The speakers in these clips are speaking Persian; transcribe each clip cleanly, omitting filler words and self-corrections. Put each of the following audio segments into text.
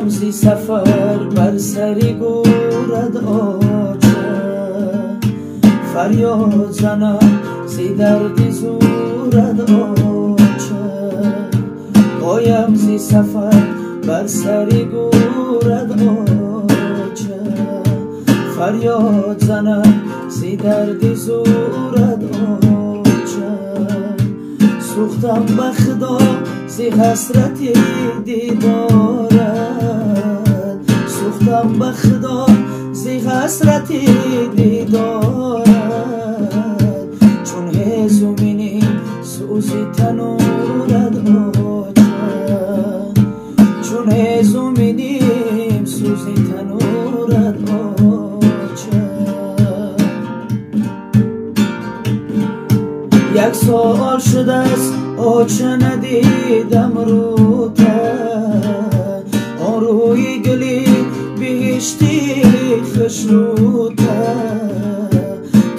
زی سفر بر سری گورد آچه فریاد زنم زی دردی زورد آچه پایم زی سفر بر سری گورد آچه فریاد زنم زی دردی زورد آچه سوختم بخدا زی حسرتی دیدارد سوختم بخدا زی حسرتی دیدارد چون هزومینی سوزی تنورد آچه چون هزومینیم سوزی تنورد آچه یک سال شده است آچه ندیدم رو آن روی گلی بهشتی خشروته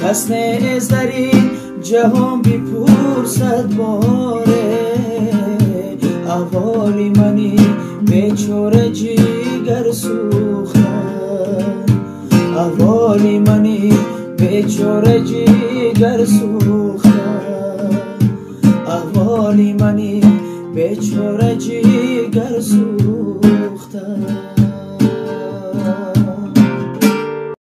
کس نیست در این جهان بپرسد باره احوالی منی بیچاره جیگر سوخته احوالی منی بیچاره جیگر سوخته احوالی منی بیچاره جیگر سوخته